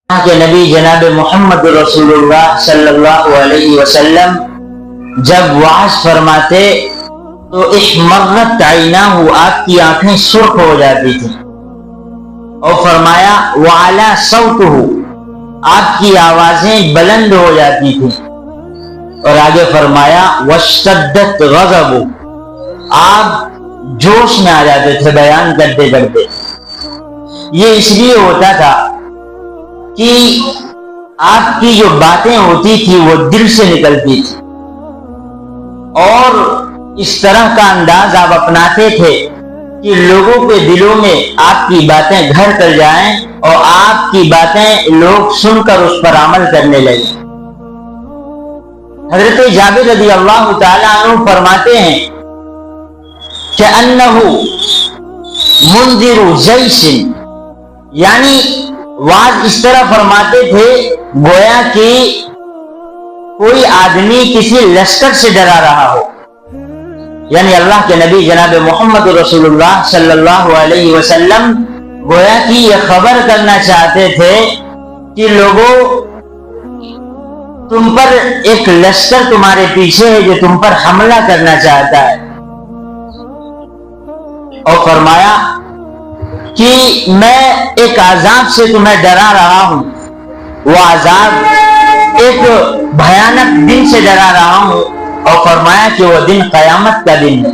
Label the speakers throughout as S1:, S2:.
S1: کے نبی جناب محمد رسول اللہ صلی اللہ علیہ وسلم جب وعظ فرماتے تو احمرت عیناہ، آپ کی آنکھیں سرخ ہو جاتی تھی، اور فرمایا وعلی صوتہ، آپ کی آوازیں بلند ہو جاتی تھی، اور آگے فرمایا واشتدت غضب، آپ جوش میں آ جاتے تھے بیان کرتے کرتے۔ یہ اس لیے ہوتا تھا کہ آپ کی جو باتیں ہوتی تھی وہ دل سے نکلتی تھی، اور اس طرح کا انداز آپ اپناتے تھے کہ لوگوں کے دلوں میں آپ کی باتیں گھر کر جائیں اور آپ کی باتیں لوگ سن کر اس پر عمل کرنے لگیں۔ حضرت جابر رضی اللہ تعالیٰ عنہ فرماتے ہیں کہ انہ منذر جیش، یعنی واز اس طرح فرماتے تھے گویا کہ کوئی آدمی کسی لشکر سے ڈرا رہا ہو، یعنی اللہ کے نبی جناب محمد رسول اللہ صلی اللہ علیہ وسلم گویا کہ یہ خبر کرنا چاہتے تھے کہ لوگوں، تم پر ایک لشکر تمہارے پیچھے ہے جو تم پر حملہ کرنا چاہتا ہے، اور فرمایا کہ میں ایک عذاب سے تمہیں ڈرا رہا ہوں، وہ عذاب ایک بھیانک دن سے ڈرا رہا ہوں، اور فرمایا کہ وہ دن قیامت کا دن ہے۔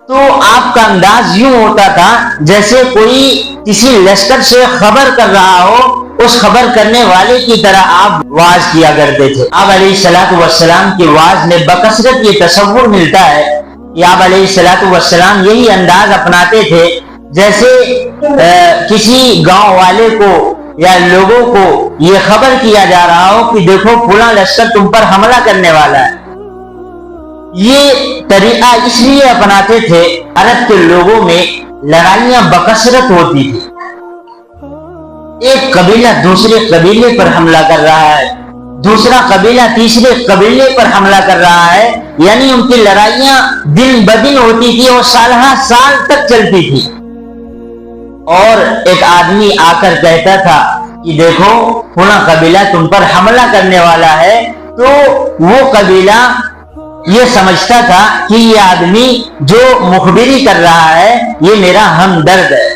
S1: تو آپ کا انداز یوں ہوتا تھا جیسے کوئی کسی لشکر سے خبر کر رہا ہو، اس خبر کرنے والے کی طرح آپ واز کیا کرتے تھے۔ آپ علیہ الصلوۃ والسلام کی واز میں بکثرت یہ تصور ملتا ہے کہ آپ علیہ الصلوۃ والسلام یہی انداز اپناتے تھے جیسے کسی گاؤں والے کو یا لوگوں کو یہ خبر کیا جا رہا ہو کہ دیکھو فلاں لشکر تم پر حملہ کرنے والا ہے۔ یہ طریقہ اس لیے اپناتے تھے، عرب کے لوگوں میں لڑائیاں بکثرت ہوتی تھی، ایک قبیلہ دوسرے قبیلے پر حملہ کر رہا ہے، دوسرا قبیلہ تیسرے قبیلے پر حملہ کر رہا ہے، یعنی ان کی لڑائیاں دن بدن ہوتی تھی اور سالہ سال تک چلتی تھی، اور ایک آدمی آ کر کہتا تھا کہ دیکھو فلاں قبیلہ تم پر حملہ کرنے والا ہے، تو وہ قبیلہ یہ سمجھتا تھا کہ یہ آدمی جو مخبری کر رہا ہے یہ میرا ہمدرد ہے۔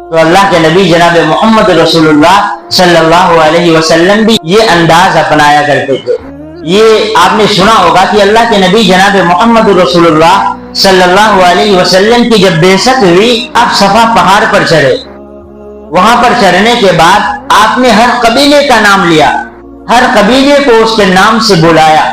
S1: تو اللہ کے نبی جناب محمد رسول اللہ صلی اللہ علیہ وسلم بھی یہ انداز اپنایا کرتے تھے۔ یہ آپ نے سنا ہوگا کہ اللہ کے نبی جناب محمد رسول اللہ صلی اللہ علیہ وسلم کی جب بعثت ہوئی، آپ صفا پہاڑ پر چڑھے، وہاں پر چڑھنے کے بعد آپ نے ہر قبیلے کا نام لیا، ہر قبیلے کو اس کے نام سے بلایا۔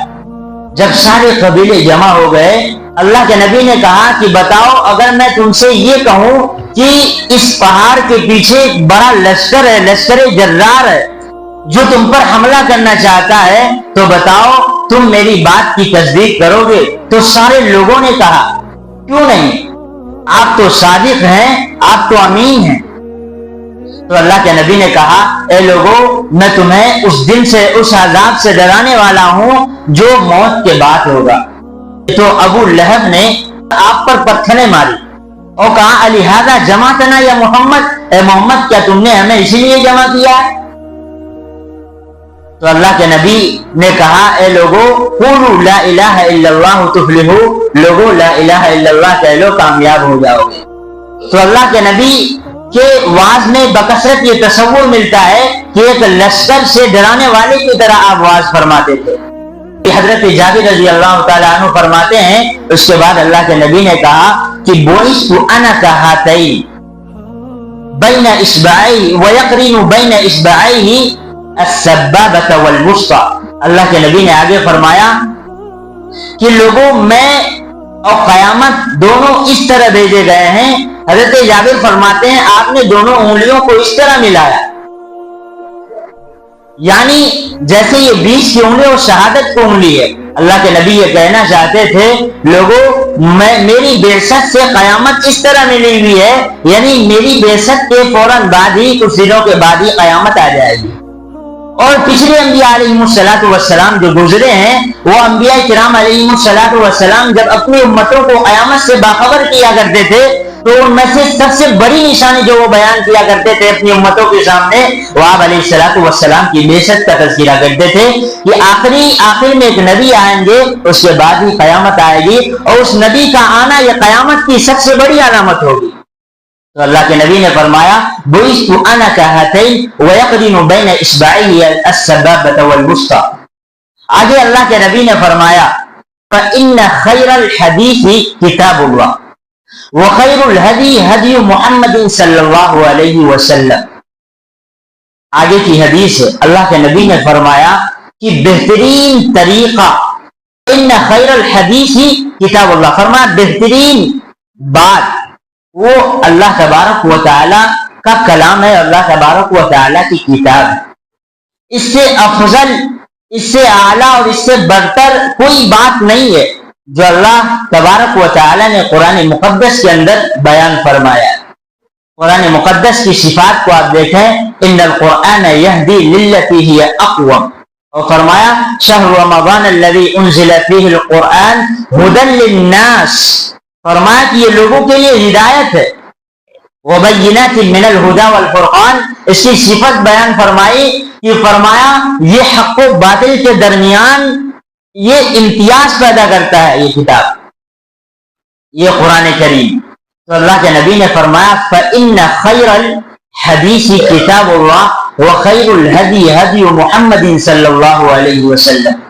S1: جب سارے قبیلے جمع ہو گئے، اللہ کے نبی نے کہا کہ بتاؤ اگر میں تم سے یہ کہوں کہ اس پہاڑ کے پیچھے ایک بڑا لشکر ہے، لشکر جرار ہے جو تم پر حملہ کرنا چاہتا ہے، تو بتاؤ تم میری بات کی تصدیق کرو گے؟ تو سارے لوگوں نے کہا کیوں نہیں، آپ تو صادق ہیں، آپ تو امین ہیں۔ تو اللہ کے نبی نے کہا اے لوگوں، میں تمہیں اس دن سے، اس عذاب سے ڈرانے والا ہوں جو موت کے بعد ہوگا۔ تو ابو لہب نے آپ پر پتھریں ماری اور کہا الہذا جمعتنا یا محمد، اے محمد کیا تم نے ہمیں اسی لیے جمع کیا ہے؟ تو اللہ کے نبی نے کہا اے لوگوں قولوا لا الہ الا اللہ تفلحوا، لوگوں لا الہ الا اللہ کہہ لو کامیاب ہو جاؤ گے۔ تو اللہ کے نبی کے واز میں بکثرت یہ تصور ملتا ہے کہ ایک لشکر سے ڈرانے والے کی طرح آپ واز فرماتے تھے۔ حضرت جابر رضی اللہ تعالیٰ عنہ فرماتے ہیں اس کے بعد اللہ کے نبی نے کہا کہ بعثت انا کہاتین بین اصبعیہ ویقرن بین اصبعیہ السبابۃ والوسطی۔ اللہ کے نبی نے آگے فرمایا کہ لوگوں میں اور قیامت دونوں اس طرح بھیجے گئے ہیں۔ حضرت جابر فرماتے ہیں آپ نے دونوں انگلیوں کو اس طرح ملایا، یعنی جیسے یہ بیچ کی انگلی اور شہادت کی انگلی ہے۔ اللہ کے نبی یہ کہنا چاہتے تھے لوگوں میری بعثت سے قیامت اس طرح ملی ہوئی ہے، یعنی میری بعثت کے فوراً بعد ہی کچھ دنوں کے بعد ہی قیامت آ جائے گی۔ اور پچھلے انبیاء علیہ الصلوۃ والسلام جو گزرے ہیں، وہ انبیاء کرام علیہ الصلوۃ والسلام جب اپنی امتوں کو قیامت سے باخبر کیا کرتے تھے تو ان میں سے سب سے بڑی نشانی جو وہ بیان کیا کرتے تھے اپنی امتوں کے سامنے، وہ آپ علیہ الصلوۃ والسلام کی بعثت کا تذکرہ کرتے تھے کہ آخر میں ایک نبی آئیں گے، اس کے بعد ہی قیامت آئے گی، اور اس نبی کا آنا یہ قیامت کی سب سے بڑی علامت ہوگی۔ تو اللہ کے نبی نے فرمایا بعثت انا كهاتين ويقرن بين اصبعيه السبابة والوسطى۔ آگے اللہ کے نبی نے فرمایا فإن خير الحديث كتاب الله وخير الهدي هدي محمد صلی اللہ علیہ وسلم۔ آگے کی حدیث ہے، اللہ کے نبی نے فرمایا کہ بہترین طریقہ ان خیر الحدیث کتاب اللہ، فرمایا بہترین بات وہ اللہ تبارک و تعالی کا کلام ہے، اللہ تبارک و تعالی کی کتاب ہے۔ اس سے افضل، اس سے اعلیٰ اور اس سے برتر کوئی بات نہیں ہے جو اللہ تبارک و تعالی نے قرآن مقدس کے اندر بیان فرمایا ہے۔ قرآن مقدس کی صفات کو آپ دیکھیں، ان القرآن یہدی للتی ہی اقوم، اور فرمایا شہر رمضان الذی انزل فیہ القرآن ہدی للناس، فرمایا کہ یہ لوگوں کے لیے ہدایت ہے، وبینات من الہدی والفرقان، اس کی صفت بیان فرمائی کہ فرمایا یہ حق و باطل کے درمیان یہ امتیاز پیدا کرتا ہے یہ کتاب، یہ قرآن کریم۔ تو اللہ کے نبی نے فرمایا فإن خیر الحدیث کتاب اللہ وخیر الہدی ہدی محمد صلی اللہ علیہ وسلم،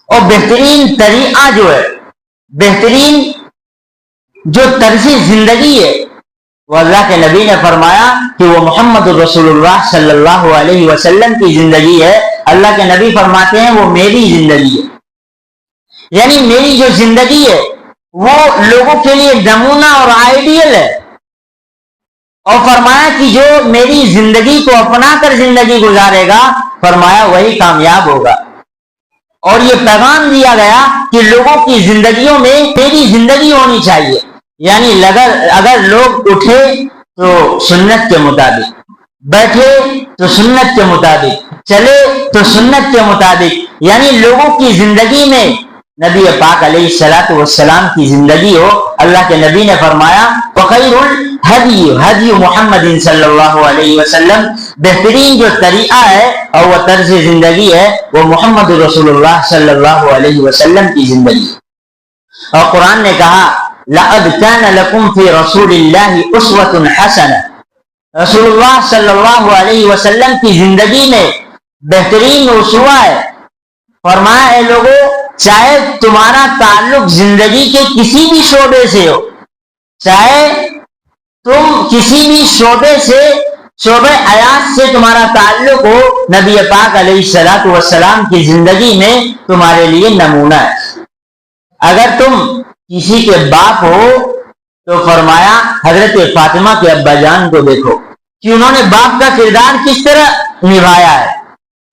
S1: اور بہترین طریقہ جو ہے، بہترین جو طرز زندگی ہے، وہ اللہ کے نبی نے فرمایا کہ وہ محمد رسول اللہ صلی اللہ علیہ وسلم کی زندگی ہے۔ اللہ کے نبی فرماتے ہیں وہ میری زندگی ہے، یعنی میری جو زندگی ہے وہ لوگوں کے لیے نمونہ اور آئیڈیل ہے، اور فرمایا کہ جو میری زندگی کو اپنا کر زندگی گزارے گا، فرمایا وہی کامیاب ہوگا۔ اور یہ پیغام دیا گیا کہ لوگوں کی زندگیوں میں میری زندگی ہونی چاہیے، یعنی اگر لوگ اٹھے تو سنت کے مطابق، بیٹھے تو سنت کے مطابق، چلے تو سنت کے مطابق، یعنی لوگوں کی زندگی میں نبی پاک علیہ الصلوۃ والسلام کی زندگی ہو۔ اللہ کے نبی نے فرمایا وخیر الہدی ہدی محمد صلی اللہ علیہ وسلم، بہترین جو طریقہ ہے اور وہ طرز زندگی ہے وہ محمد رسول اللہ صلی اللہ علیہ وسلم کی زندگی۔ اور قرآن نے کہا لقد كان لكم في رسول الله اسوة حسنة، رسول اللہ صلی اللہ علیہ وسلم کی زندگی میں بہترین اسوہ ہے۔ فرمایا اے لوگوں، چاہے تمہارا تعلق زندگی کے کسی بھی شعبے سے ہو، چاہے تم کسی بھی شعبے سے، شعبہ حیات سے تمہارا تعلق ہو، نبی پاک علیہ الصلوۃ والسلام کی زندگی میں تمہارے لیے نمونہ ہے۔ اگر تم کسی کے باپ ہو تو فرمایا حضرت فاطمہ کے ابا جان کو دیکھو کہ انہوں نے باپ کا کردار کس طرح نبھایا ہے۔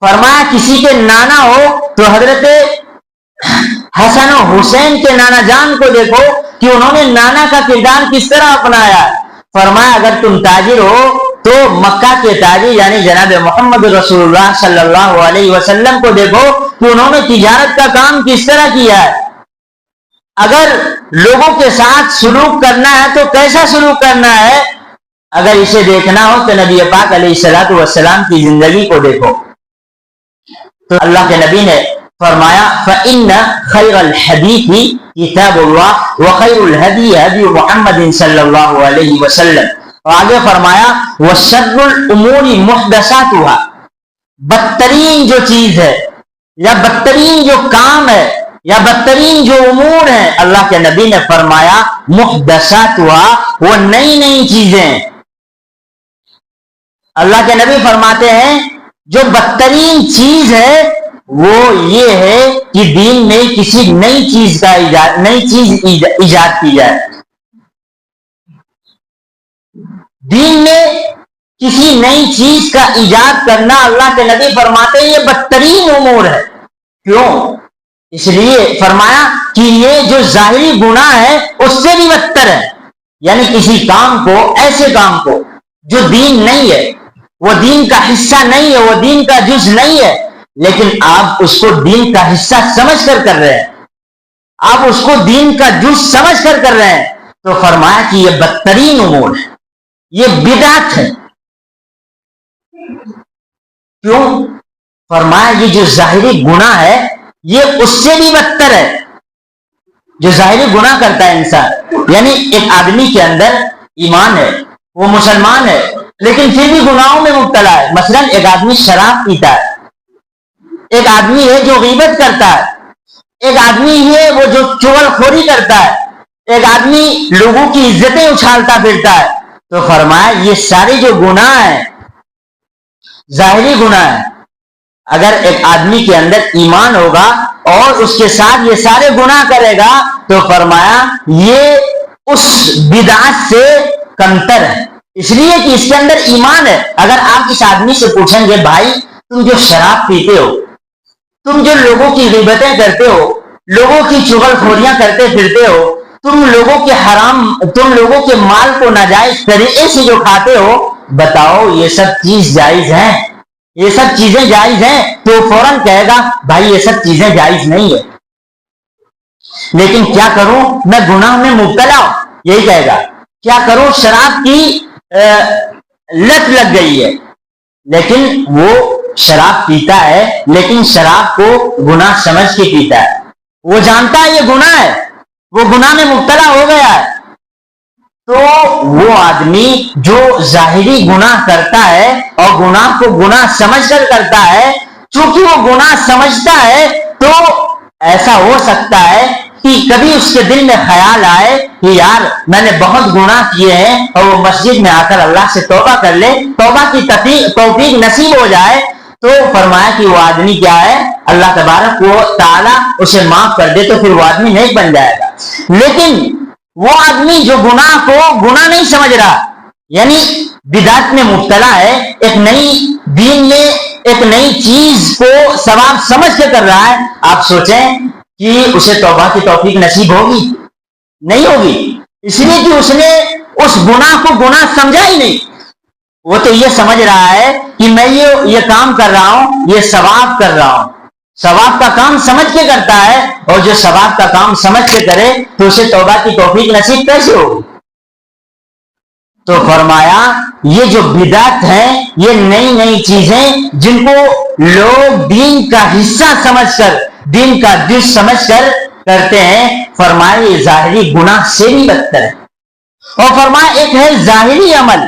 S1: فرمایا کسی کے نانا ہو تو حضرت حسن و حسین کے نانا جان کو دیکھو کہ انہوں نے نانا کا کردار کس طرح اپنایا ہے۔ فرمایا اگر تم تاجر ہو تو مکہ کے تاجر یعنی جناب محمد رسول اللہ صلی اللہ علیہ وسلم کو دیکھو کہ انہوں نے تجارت کا کام کس طرح کیا ہے۔ اگر لوگوں کے ساتھ سلوک کرنا ہے تو کیسا سلوک کرنا ہے، اگر اسے دیکھنا ہو تو نبی پاک علیہ الصلوۃ والسلام کی زندگی کو دیکھو۔ تو اللہ کے نبی نے فرمایا فإن خیر الحدیث کتاب اللہ وخیر الہدی ہدی محمد صلی اللہ علیہ وسلم، اور آگے فرمایا وشر الامور محدثاتها، بدترین جو چیز ہے یا بدترین جو کام ہے یا بدترین جو امور ہیں، اللہ کے نبی نے فرمایا محدثاتها، وہ نئی نئی چیزیں۔ اللہ کے نبی فرماتے ہیں جو بدترین چیز ہے وہ یہ ہے کہ دین میں کسی نئی چیز ایجاد کی جائے، دین میں کسی نئی چیز کا ایجاد کرنا، اللہ کے نبی فرماتے ہیں یہ بدترین امور ہے۔ کیوں؟ اس لیے فرمایا کہ یہ جو ظاہری گناہ ہے اس سے بھی بدتر ہے، یعنی کسی کام کو، ایسے کام کو جو دین نہیں ہے، وہ دین کا حصہ نہیں ہے، وہ دین کا جز نہیں ہے، لیکن آپ اس کو دین کا حصہ سمجھ کر رہے ہیں، آپ اس کو دین کا جز سمجھ کر رہے ہیں، تو فرمایا کہ یہ بدترین امور ہے, یہ بدعت ہے. کیوں؟ فرمایا یہ جو ظاہری گناہ ہے یہ اس سے بھی بدتر ہے. جو ظاہری گناہ کرتا ہے انسان, یعنی ایک آدمی کے اندر ایمان ہے, وہ مسلمان ہے, لیکن پھر بھی گناہوں میں مبتلا ہے. مثلا ایک آدمی شراب پیتا ہے, ایک آدمی ہے جو غیبت کرتا ہے, ایک آدمی ہے وہ جو چغل خوری کرتا ہے, ایک آدمی لوگوں کی عزتیں اچھالتا پھرتا ہے. تو فرمایا یہ سارے جو گناہ ہیں ظاہری گناہ ہیں, اگر ایک آدمی کے اندر ایمان ہوگا اور اس کے ساتھ یہ سارے گناہ کرے گا تو فرمایا یہ اس بدعت سے کمتر ہے, اس لیے کہ اس کے اندر ایمان ہے. اگر آپ اس آدمی سے پوچھیں گے بھائی تم جو شراب پیتے ہو, تم جو لوگوں کی غیبتیں کرتے ہو, لوگوں کی چغل خوریاں کرتے پھرتے ہو, تم لوگوں کے مال کو ناجائز طریقے سے جو کھاتے ہو, بتاؤ یہ سب چیز جائز ہیں, یہ سب چیزیں جائز ہیں؟ تو فوراً کہے گا بھائی یہ سب چیزیں جائز نہیں ہے, لیکن کیا کروں میں گناہ میں مبتلا ہوں, یہی کہے گا. کیا کروں شراب کی لت لگ گئی ہے, لیکن وہ شراب پیتا ہے لیکن شراب کو گناہ سمجھ کے پیتا ہے, وہ جانتا ہے یہ گناہ ہے, وہ گناہ میں مبتلا ہو گیا ہے. تو وہ آدمی جو ظاہری گناہ کرتا ہے اور گناہ کو گناہ سمجھ کر کرتا ہے, چونکہ وہ گناہ سمجھتا ہے تو ایسا ہو سکتا ہے کہ کبھی اس کے دل میں خیال آئے کہ یار میں نے بہت گناہ کیے ہیں, اور وہ مسجد میں آ کر اللہ سے توبہ کر لے, توبہ کی توفیق نصیب ہو جائے, تو فرمایا کہ وہ آدمی کیا ہے, اللہ تبارک و تعالی اسے معاف کر دے تو پھر وہ آدمی نیک بن جائے گا. لیکن وہ آدمی جو گناہ کو گناہ نہیں سمجھ رہا, یعنی بدعت میں مبتلا ہے, ایک نئی دین میں ایک نئی چیز کو ثواب سمجھ کے کر رہا ہے, آپ سوچیں کہ اسے توبہ کی توفیق نصیب ہوگی؟ نہیں ہوگی, اس لیے کہ اس نے اس گناہ کو گناہ سمجھا ہی نہیں. وہ تو یہ سمجھ رہا ہے کہ میں یہ کام کر رہا ہوں, یہ ثواب کر رہا ہوں, ثواب کا کام سمجھ کے کرتا ہے, اور جو ثواب کا کام سمجھ کے کرے تو اسے توبہ کی توفیق نصیب کیسے ہوگی؟ تو فرمایا یہ جو بدعت ہے یہ نئی نئی چیزیں جن کو لوگ دین کا حصہ سمجھ کر, دین کا جز سمجھ کر کرتے ہیں, فرمایا یہ ظاہری گناہ سے بھی بدتر ہے. اور فرمایا ایک ہے ظاہری عمل,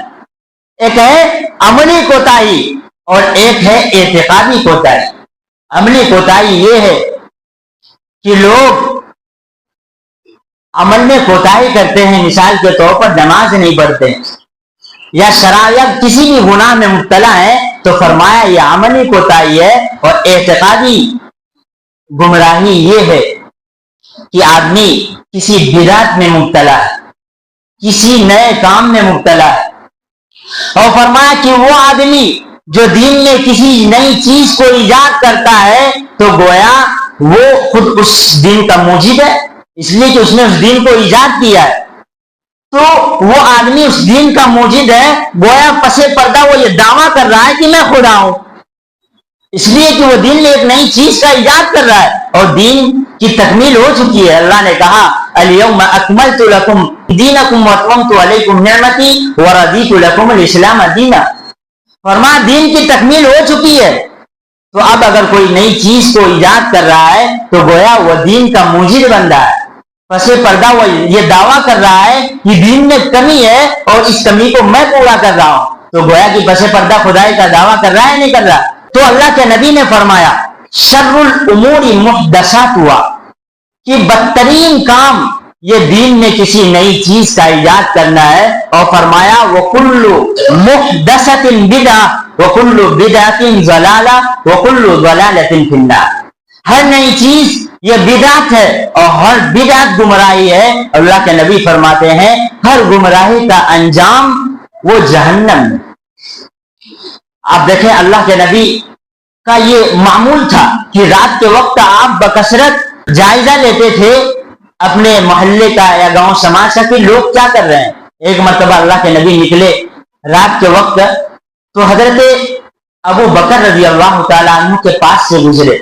S1: ایک ہے عملی کوتاہی, اور ایک ہے اعتقادی کوتاہی. عملی کوتاہی یہ ہے کہ لوگ عمل میں کوتاہی کرتے ہیں, مثال کے طور پر نماز نہیں پڑھتے یا شرائط کسی بھی گناہ میں مبتلا ہے, تو فرمایا یہ عملی کوتاہی ہے. اور اعتقادی گمراہی یہ ہے کہ آدمی کسی بدعت میں مبتلا ہے, کسی نئے کام میں مبتلا ہے, اور فرمایا کہ وہ آدمی جو دین میں کسی نئی چیز کو ایجاد کرتا ہے تو گویا وہ خود اس دین کا موجب ہے, اس لیے کہ اس نے اس دین کو ایجاد کیا ہے. تو وہ آدمی اس دین کا موجد ہے, گویا پسے پردہ وہ یہ دعویٰ کر رہا ہے کہ میں خدا ہوں, اس لیے کہ وہ دین میں ایک نئی چیز کا ایجاد کر رہا ہے, اور دین کی تکمیل ہو چکی ہے. اللہ نے کہا الیوم اکملت لکم دینکم واتممت علیکم نعمتی ورضیت لکم الاسلام دینا. فرمایا دین کی تکمیل ہو چکی ہے, تو اب اگر کوئی نئی چیز کو ایجاد کر رہا ہے تو گویا وہ دین کا موجد بن رہا ہے. پسے پردہ وہ یہ دعویٰ کر رہا ہے کہ دین میں کمی ہے اور اس کمی کو میں پورا کر رہا ہوں, تو گویا کہ پسے پردہ خدائی کا دعویٰ کر رہا ہے نہیں کر رہا. تو اللہ کے نبی نے فرمایا شر الامور محدثات ہوا کہ بدترین کام یہ دین میں کسی نئی چیز کا ایجاد کرنا ہے, اور فرمایا وَكُلُّ مُحْدَثَةٍ بِدْعَةٍ وَكُلُّ بِدْعَةٍ ضَلَالَةٍ وَكُلُّ ضَلَالَةٍ فِي النَّارِ. ہر نئی چیز یہ بدعت ہے اور ہر بدعت گمراہی ہے. اللہ کے نبی فرماتے ہیں ہر گمراہی کا انجام وہ جہنم ہے. آپ دیکھیں اللہ کے نبی کا یہ معمول تھا کہ رات کے وقت آپ بکثرت جائزہ لیتے تھے اپنے محلے کا یا گاؤں سماج کا کہ لوگ کیا کر رہے ہیں. ایک مرتبہ اللہ کے نبی نکلے رات کے وقت تو حضرت ابو بکر رضی اللہ تعالیٰ عنہ کے پاس سے گزرے.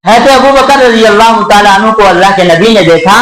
S1: حضرت ابو بکر رضی اللہ تعالیٰ عنہ کو اللہ کے نبی نے دیکھا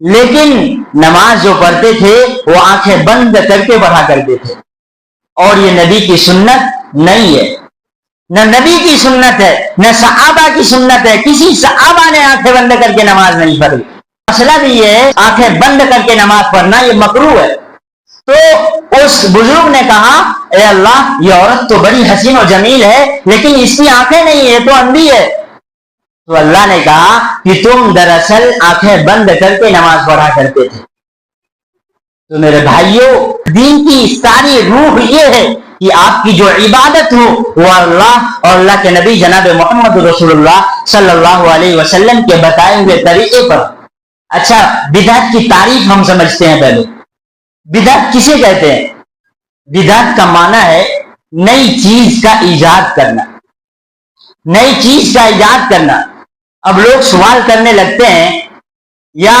S1: لیکن نماز جو پڑھتے تھے وہ آنکھیں بند کر کے پڑھا کرتے تھے، اور یہ نبی کی سنت نہیں ہے، نہ نبی کی سنت ہے نہ صحابہ کی سنت ہے. کسی صحابہ نے آنکھیں بند کر کے نماز نہیں پڑھی. مسئلہ بھی یہ ہے آنکھیں بند کر کے نماز پڑھنا یہ مکروہ ہے. تو اس بزرگ نے کہا اے اللہ یہ عورت تو بڑی حسین و جمیل ہے لیکن اس کی آنکھیں نہیں ہے تو اندھی ہے. تو اللہ نے کہا کہ تم دراصل آنکھیں بند کر کے نماز پڑھا کرتے تھے. تو میرے بھائیوں، دین کی ساری روح یہ ہے کہ آپ کی جو عبادت ہو وہ اللہ اور اللہ کے نبی جناب محمد رسول اللہ صلی اللہ علیہ وسلم کے بتائے ہوئے طریقے پر. اچھا، بدعت کی تعریف ہم سمجھتے ہیں. پہلے بدعت کسے کہتے ہیں؟ بدعت کا معنی ہے نئی چیز کا ایجاد کرنا، نئی چیز کا ایجاد کرنا. اب لوگ سوال کرنے لگتے ہیں، یا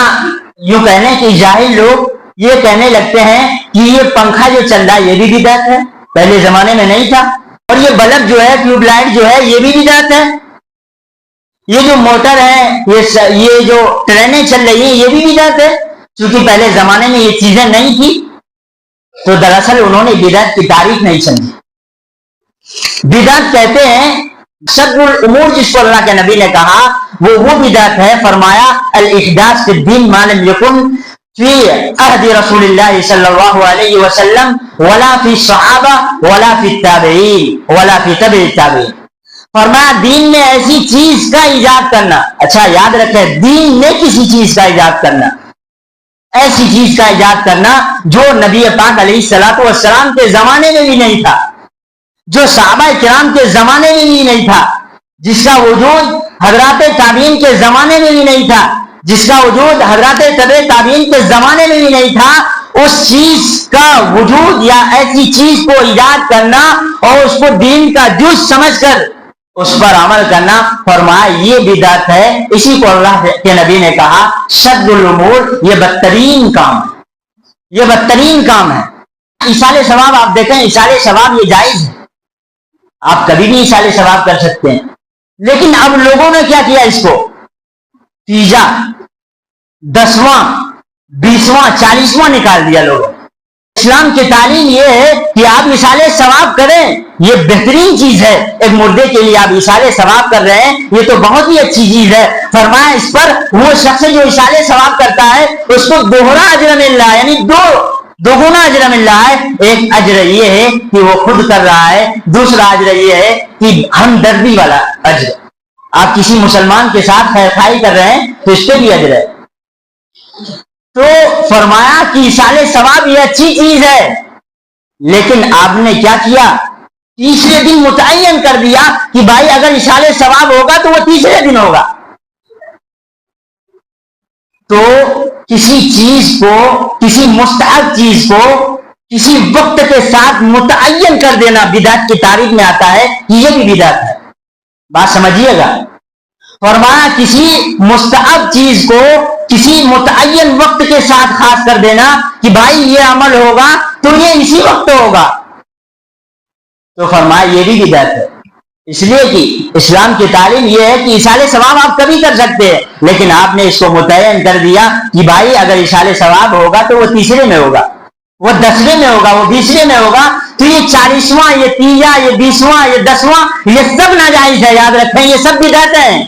S1: یوں کہنے کہ جاہل لوگ یہ کہنے لگتے ہیں کہ یہ پنکھا جو چل رہا ہے یہ بھی بدعت ہے، پہلے زمانے میں نہیں تھا. اور یہ بلب جو ہے، ٹیوب لائٹ جو ہے، یہ بھی بدعت ہے. یہ جو موٹر ہے، یہ جو ٹرینیں چل رہی ہیں یہ بھی بدعت ہے، چونکہ پہلے زمانے میں یہ چیزیں نہیں تھی. تو دراصل انہوں نے بدعت کی تعریف نہیں سمجھی. بدعت کہتے ہیں شر الامور، جس کو اللہ کے نبی نے کہا وہ بدعت ہے. فرمایا الاحداث فی الدین ما لم یکن فی عہد رسول اللہ صلی اللہ علیہ وسلم ولا فی الصحابہ ولا فی التابعین ولا فی تبع التابعین. فرمایا دین میں ایسی چیز کا ایجاد کرنا. اچھا یاد رکھیں، دین میں کسی چیز کا ایجاد کرنا، ایسی چیز کا ایجاد کرنا جو نبی پاک علیہ الصلوۃ والسلام کے زمانے میں بھی نہیں تھا، جو صحابہ کرام کے زمانے میں بھی نہیں تھا، جس کا وجود حضرات تابعین کے زمانے میں بھی نہیں تھا، جس کا وجود حضرات تبع تابعین کے زمانے میں بھی نہیں تھا. اس چیز کا وجود یا ایسی چیز کو ایجاد کرنا اور اس کو دین کا جز سمجھ کر اس پر عمل کرنا، فرمایا یہ بدعت ہے. اسی کو اللہ کے نبی نے کہا شد الامور، یہ بدترین کام ہے، یہ بدترین کام ہے. ایصال ثواب آپ دیکھیں، ایصال ثواب یہ جائز ہے، آپ کبھی بھی ایصال ثواب کر سکتے ہیں. لیکن اب لوگوں نے کیا کیا، اس کو تیجا 10واں 20واں 40واں نکال دیا لوگوں. اسلام کی تعلیم یہ ہے کہ آپ ایصال ثواب کریں، یہ بہترین چیز ہے. ایک مردے کے لیے آپ ایصال ثواب کر رہے ہیں، یہ تو بہت ہی اچھی چیز ہے. فرمایا اس پر وہ شخص جو ایصال ثواب کرتا ہے اس کو دوہرا اجر مل رہا ہے، یعنی دوگنا اجر مل رہا ہے. ایک اجر یہ ہے کہ وہ خود کر رہا ہے، دوسرا اجر یہ ہے کہ ہمدردی والا اجر. آپ کسی مسلمان کے ساتھ خیرخواہی کر رہے ہیں تو اس پہ بھی اجر ہے. تو فرمایا کہ ایصال ثواب یہ اچھی چیز ہے، لیکن آپ نے کیا کیا، تیسرے دن متعین کر دیا کہ بھائی اگر ایصال ثواب ہوگا تو وہ تیسرے دن ہوگا. تو کسی چیز کو، کسی مستحب چیز کو کسی وقت کے ساتھ متعین کر دینا بدعت کی تعریف میں آتا ہے، یہ بھی بدعت ہے. بات سمجھیے گا. فرمایا کسی مستحب چیز کو کسی متعین وقت کے ساتھ خاص کر دینا کہ بھائی یہ عمل ہوگا تو یہ اسی وقت ہوگا، تو فرمایا یہ بھی بدعت ہے. اس لیے کہ اسلام کی تعلیم یہ ہے کہ ایصال ثواب آپ کبھی کر سکتے ہیں، لیکن آپ نے اس کو متعین کر دیا کہ بھائی اگر ایصال ثواب ہوگا تو وہ تیسرے میں ہوگا، وہ 10ویں میں ہوگا، وہ 20ویں میں ہوگا. تو یہ 40واں، یہ تیجا، یہ 20واں، یہ 10واں، یہ سب ناجائز ہے. یاد رکھیں یہ سب بدعت ہیں.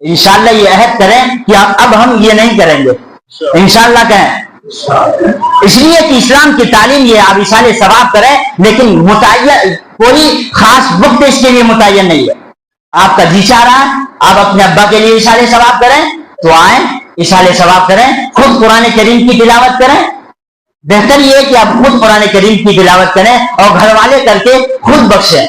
S1: انشاءاللہ یہ عہد کریں کہ اب ہم یہ نہیں کریں گے، انشاءاللہ کہیں. اس لیے کہ اسلام کی تعلیم یہ آپ ایصال ثواب کریں، لیکن متعین کوئی خاص وقت اس کے لیے متعین نہیں ہے. آپ کا جی چاہ رہا ہے آپ اپنے ابا کے لیے ایصال ثواب کریں تو آئیں ایصال ثواب کریں. خود قرآن کریم کی تلاوت کریں. بہتر یہ ہے کہ آپ خود قرآن کریم کی تلاوت کریں اور گھر والے کر کے خود بخشیں،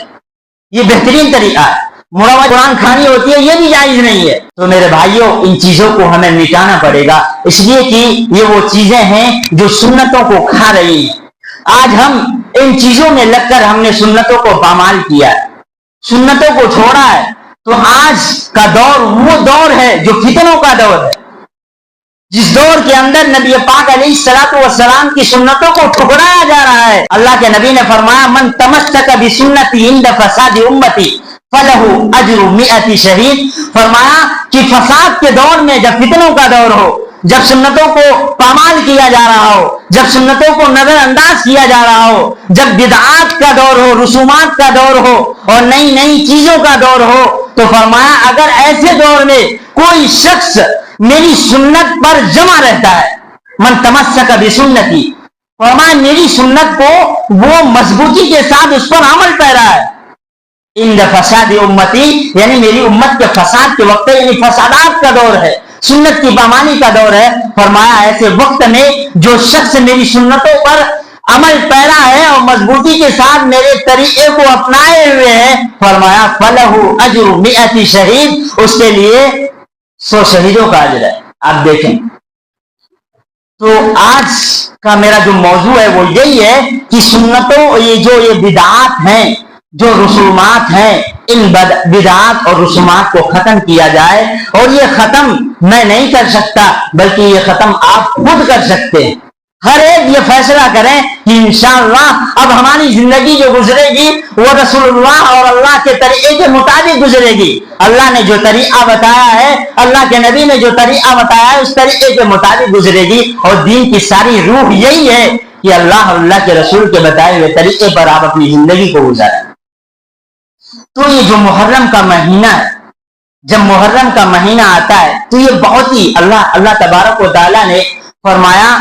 S1: یہ بہترین طریقہ ہے. مروت قرآن کھانی ہوتی ہے یہ بھی جائز نہیں ہے. تو میرے بھائیوں ان چیزوں کو ہمیں مٹانا پڑے گا، اس لیے کہ یہ وہ چیزیں ہیں جو سنتوں کو کھا رہی ہیں. آج ہم ان چیزوں میں لگ کر ہم نے سنتوں کو پامال کیا ہے، سنتوں کو چھوڑا ہے. تو آج کا دور وہ دور ہے جو فتنوں کا دور ہے، جس دور کے اندر نبی پاک علیہ الصلوۃ والسلام کی سنتوں کو ٹھکرایا جا رہا ہے. اللہ کے نبی نے فرمایا من تمسک بسنتی عند فساد امتی فلہ اجر 100 شہید. فرمایا کہ فساد کے دور میں جب فتنوں کا دور ہو، جب سنتوں کو پامال کیا جا رہا ہو، جب سنتوں کو نظر انداز کیا جا رہا ہو، جب بدعات کا دور ہو، رسومات کا دور ہو اور نئی نئی چیزوں کا دور ہو، تو فرمایا اگر ایسے دور میں کوئی شخص میری سنت پر جمع رہتا ہے، من تمسک بسنتی، فرمایا میری سنت کو وہ مضبوطی کے ساتھ اس پر عمل پیرا ہے، ان فساد امتی، یعنی میری امت کے فساد کے وقت، یعنی فسادات کا دور ہے، سنت کی پامالی کا دور ہے، فرمایا ایسے وقت میں جو شخص میری سنتوں پر عمل پیرا ہے اور مضبوطی کے ساتھ میرے طریقے کو اپنائے ہوئے ہے، فرمایا فلہ اجر 100 شہید، اس کے لیے 100 شہیدوں کا اجر ہے۔ آپ دیکھیں تو آج کا میرا جو موضوع ہے وہ یہی ہے کہ سنتوں، یہ بدعات ہیں، جو رسومات ہیں، ان بدعات اور رسومات کو ختم کیا جائے، اور یہ ختم میں نہیں کر سکتا بلکہ یہ ختم آپ خود کر سکتے ہیں۔ ہر ایک یہ فیصلہ کریں کہ انشاءاللہ اب ہماری زندگی جو گزرے گی وہ رسول اللہ اور اللہ کے طریقے کے مطابق گزرے گی۔ اللہ نے جو طریقہ بتایا ہے، اللہ کے نبی نے جو طریقہ بتایا ہے، اس طریقے کے مطابق گزرے گی، اور دین کی ساری روح یہی ہے کہ اللہ اور اللہ کے رسول کے بتائے ہوئے طریقے پر آپ اپنی زندگی کو گزاریں۔ تو یہ جو محرم کا مہینہ ہے، جب محرم کا مہینہ آتا ہے تو یہ بہت ہی اللہ تبارک و تعالیٰ نے فرمایا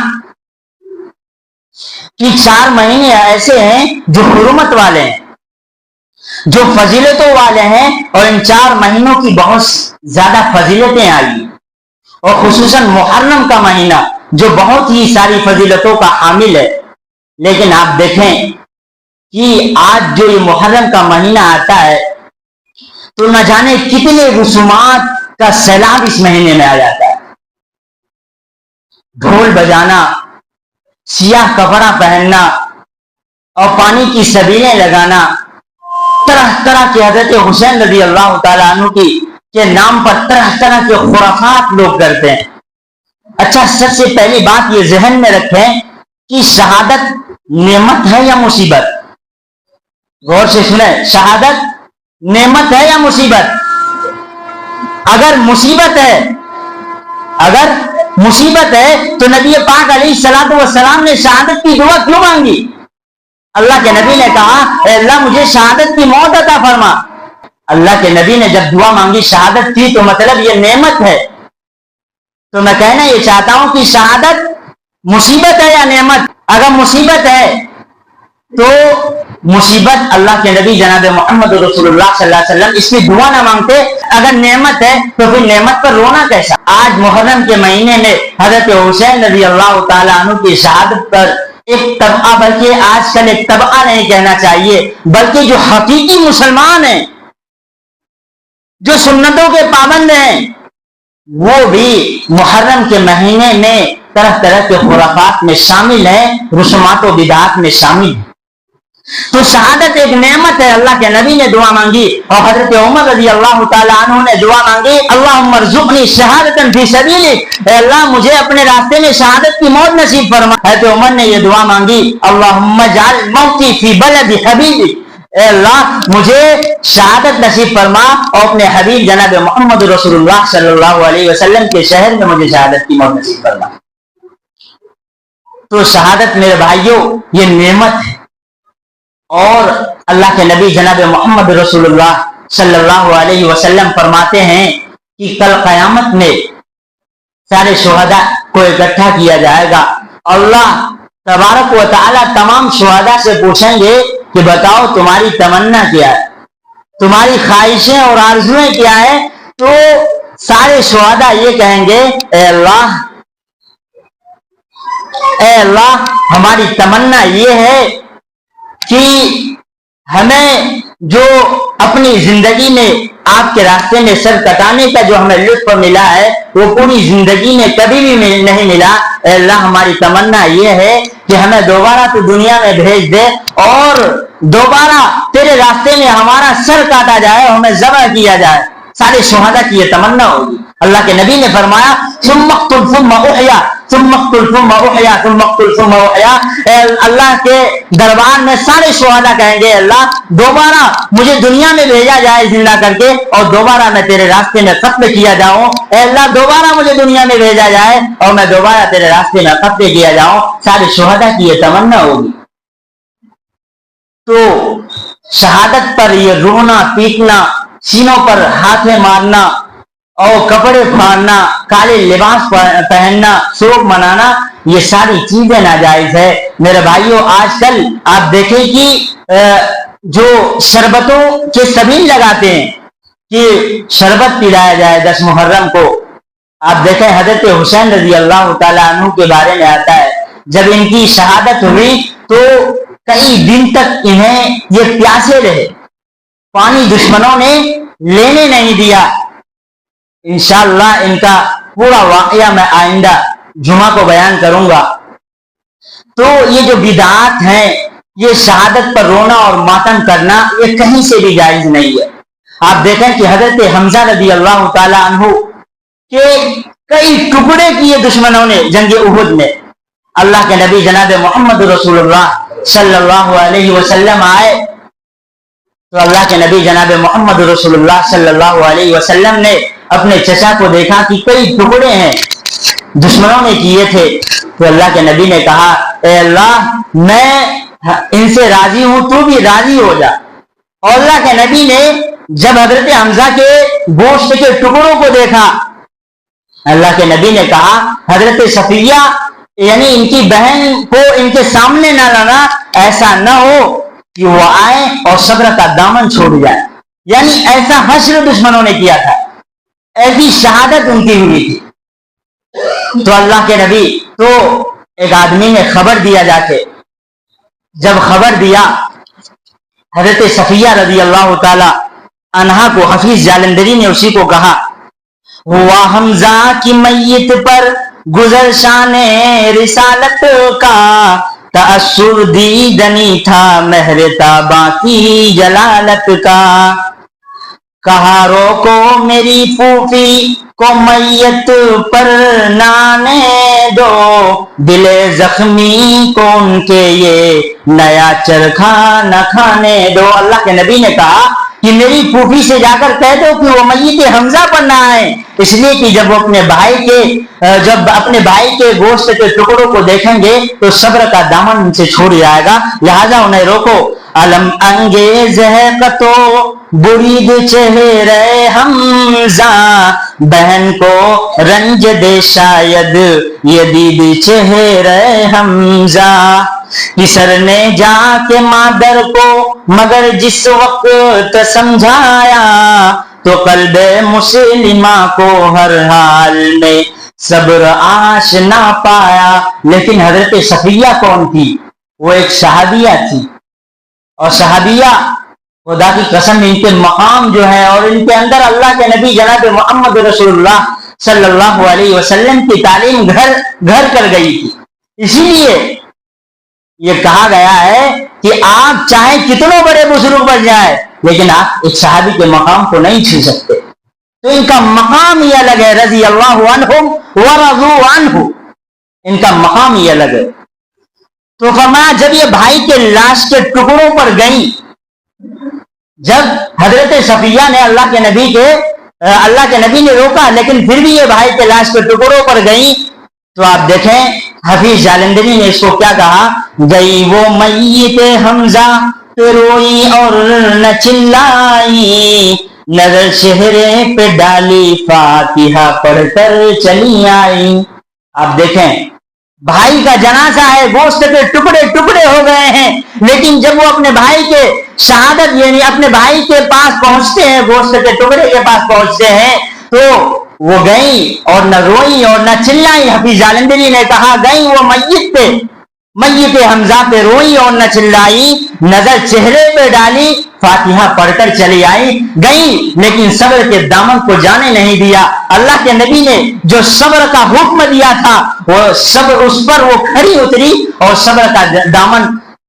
S1: کہ 4 مہینے ایسے ہیں جو حرمت والے ہیں، جو فضیلتوں والے ہیں، اور ان 4 مہینوں کی بہت زیادہ فضیلتیں آئی، اور خصوصاً محرم کا مہینہ جو بہت ہی ساری فضیلتوں کا حامل ہے۔ لیکن آپ دیکھیں کہ آج جو یہ محرم کا مہینہ آتا ہے تو نہ جانے کتنے رسومات کا سیلاب اس مہینے میں آ جاتا ہے۔ ڈھول بجانا، سیاہ کپڑا پہننا اور پانی کی سبیلیں لگانا، طرح طرح کے حضرت حسین رضی اللہ تعالیٰ عنہ کے نام پر طرح طرح کے خرافات لوگ کرتے ہیں۔ اچھا، سب سے پہلی بات یہ ذہن میں رکھیں کہ شہادت نعمت ہے یا مصیبت؟ غور سے سنیں، شہادت نعمت ہے یا مصیبت؟ اگر مصیبت ہے تو نبی پاک علیہ الصلوۃ والسلام نے شہادت کی دعا کیوں مانگی؟ اللہ کے نبی نے کہا اے اللہ مجھے شہادت کی موت عطا فرما۔ اللہ کے نبی نے جب دعا مانگی شہادت کی تو مطلب یہ نعمت ہے۔ تو میں کہنا یہ چاہتا ہوں کہ شہادت مصیبت ہے یا نعمت؟ اگر مصیبت ہے تو مصیبت اللہ کے نبی جناب محمد رسول اللہ صلی اللہ علیہ وسلم اس کی دعا نہ مانگتے۔ اگر نعمت ہے تو پھر نعمت پر رونا کیسا؟ آج محرم کے مہینے میں حضرت حسین رضی اللہ تعالیٰ عنہ کی شہادت پر ایک طبقہ، بلکہ آج کل ایک طبقہ نہیں کہنا چاہیے بلکہ جو حقیقی مسلمان ہیں، جو سنتوں کے پابند ہیں، وہ بھی محرم کے مہینے میں طرح طرح کے خرافات میں شامل ہیں، رسومات و بدعات میں شامل ہیں۔ تو شہادت ایک نعمت ہے۔ اللہ کے نبی نے دعا مانگی اور حضرت عمر رضی اللہ تعالیٰ عنہ نے دعا مانگی اللہم ارزقنی شہادۃ فی سبیلک، اے اللہ مجھے اپنے راستے میں شہادت کی موت نصیب فرما۔ حضرت عمر نے یہ دعا مانگی اللہم اجعل موتی فی بلد حبیبک، اے اللہ مجھے شہادت نصیب فرما اور اپنے حبیب جناب محمد رسول اللہ صلی اللہ علیہ وسلم کے شہر میں مجھے شہادت کی موت نصیب فرما۔ تو شہادت میرے بھائیوں یہ نعمت ہے، اور اللہ کے نبی جناب محمد رسول اللہ صلی اللہ علیہ وسلم فرماتے ہیں کہ کل قیامت میں سارے شہداء کو اکٹھا کیا جائے گا، اللہ تبارک و تعالیٰ تمام شہداء سے پوچھیں گے کہ بتاؤ تمہاری تمنا کیا ہے، تمہاری خواہشیں اور آرزویں کیا ہے؟ تو سارے شہداء یہ کہیں گے اے اللہ ہماری تمنا یہ ہے کہ ہمیں جو اپنی زندگی میں آپ کے راستے میں سر کٹانے کا جو ہمیں لطف ملا ہے وہ پوری زندگی میں کبھی بھی نہیں ملا۔ اے اللہ ہماری تمنا یہ ہے کہ ہمیں دوبارہ تو دنیا میں بھیج دے اور دوبارہ تیرے راستے میں ہمارا سر کاٹا جائے، ہمیں ذبح کیا جائے۔ سارے شہداء کی یہ تمنا ہوگی۔ اللہ کے نبی نے فرمایا ثم اقتل ثم احیا ثم اقتل ثم احیا ثم اقتل ثم احیا. اللہ کے دربار میں سارے شہداء کہیں گے اللہ دوبارہ مجھے دنیا میں بھیجا جائے زندہ کر کے اور دوبارہ میں تیرے راستے میں قتل کیا جاؤں. اے اللہ دوبارہ مجھے دنیا میں بھیجا جائے اور میں دوبارہ تیرے راستے میں قتل کیا جاؤں. سارے شہداء کی یہ تمنا ہوگی. تو شہادت پر یہ رونا پیٹنا، سینوں پر ہاتھیں مارنا اور کپڑے پھاڑنا، کالے لباس پہننا، شوق منانا، یہ ساری چیزیں ناجائز ہے. میرے بھائیوں آج کل آپ دیکھیں کہ جو شربتوں کے سبیل لگاتے ہیں کہ شربت پلایا جائے 10 محرم کو. آپ دیکھیں حضرت حسین رضی اللہ تعالیٰ عنہ کے بارے میں آتا ہے جب ان کی شہادت ہوئی تو کئی دن تک انہیں یہ پیاسے رہے، پانی دشمنوں نے لینے نہیں دیا. انشاءاللہ ان کا پورا واقعہ میں آئندہ جمعہ کو بیان کروں گا. تو یہ جو بدعات ہیں، یہ شہادت پر رونا اور ماتم کرنا، یہ کہیں سے بھی جائز نہیں ہے. آپ دیکھیں کہ حضرت حمزہ رضی اللہ تعالی عنہ کے کئی ٹکڑے کیے دشمنوں نے جنگ احد میں. اللہ کے نبی جناب محمد رسول اللہ صلی اللہ علیہ وسلم آئے تو اللہ کے نبی جناب محمد رسول اللہ صلی اللہ علیہ وسلم نے اپنے چچا کو دیکھا کہ کئی ٹکڑے ہیں دشمنوں نے کیے تھے. تو اللہ کے نبی نے کہا اے اللہ میں ان سے راضی ہوں، تو بھی راضی ہو جا. اور اللہ کے نبی نے جب حضرت حمزہ کے گوشت کے ٹکڑوں کو دیکھا، اللہ کے نبی نے کہا حضرت صفیہ یعنی ان کی بہن کو ان کے سامنے نہ لانا، ایسا نہ ہو کہ وہ آئے اور صبر کا دامن چھوڑ جائے. یعنی ایسا حشر دشمنوں نے کیا تھا، ایسی شہادت ان کی ہوئی تھی. تو اللہ کے نبی تو ایک آدمی نے خبر دیا جا کے، جب خبر دیا حضرت صفیہ رضی اللہ تعالی عنہا کو، حفیظ جالندری نے اسی کو کہا ہوا حمزہ کی میت پر گزر شان رسالت کا، تأثر دیدنی تھا مہر تاباں کی جلالت کا. کہا روکو میری پھوپھی کو میت پر نانے دو، دل زخمی کو ان کے یہ نیا چرخا نہ کھانے دو. اللہ کے نبی نے کہا کہ میری پھوپھی سے جا کر کہہ دو کہ وہ میت حمزہ پر نہ آئے، اس لیے کہ جب وہ اپنے بھائی کے گوشت کے ٹکڑوں کو دیکھیں گے تو صبر کا دامن ان سے چھوڑ جائے گا، لہذا انہیں روکو. علم انگیز ہے قطو برید چہرے حمزہ، بہن کو رنج دے شاید یہ دید چہرے حمزہ. کسر نے جا کے مادر کو مگر جس وقت سمجھایا، تو قلب مسلمہ کو ہر حال میں صبر آشنا پایا. لیکن حضرت صفیہ کون تھی؟ وہ ایک صحابیہ تھی، اور صحابیہ خدا کی قسم ان کے مقام جو ہے اور ان کے اندر اللہ کے نبی جناب محمد رسول اللہ صلی اللہ علیہ وسلم کی تعلیم گھر کر گئی تھی. اسی لیے یہ کہا گیا ہے کہ آپ چاہے کتنوں بڑے بزرگ بن جائیں لیکن آپ ایک صحابی کے مقام کو نہیں چھو سکتے. تو ان کا مقام ہی الگ ہے، رضی اللہ عنہم ورضوا عنہ، ان کا مقام ہی الگ ہے. تو فرمایا جب یہ بھائی کے لاش کے ٹکڑوں پر گئیں، جب حضرت صفیہ نے اللہ کے نبی نے روکا لیکن پھر بھی یہ بھائی کے لاش کے ٹکڑوں پر گئیں، تو آپ دیکھیں حفیظ جالندری نے اس کو کیا کہا، گئی وہ میت حمزہ پہ روئی اور نہ چلائی، نظر چہرے پہ ڈالی فاتحہ پڑھ کر چلی آئی. آپ دیکھیں بھائی کا جنازہ ہے، گوشت کے ٹکڑے ٹکڑے ہو گئے ہیں، لیکن جب وہ اپنے بھائی کے شہادت یعنی اپنے بھائی کے پاس پہنچتے ہیں، گوشت کے ٹکڑے کے پاس پہنچتے ہیں، تو وہ گئیں اور نہ روئی اور نہ چلائی. حفیظ جالندری نے کہا گئیں وہ میت حمزہ پہ روئی اور نہ چلائی، نظر چہرے پہ ڈالی فاتحہ پڑھ کر چلی آئی. گئی لیکن صبر کے دامن کو جانے نہیں دیا. اللہ کے نبی نے جو صبر کا حکم دیا تھا وہ صبر اس پر وہ کھڑی اتری اور صبر کا دامن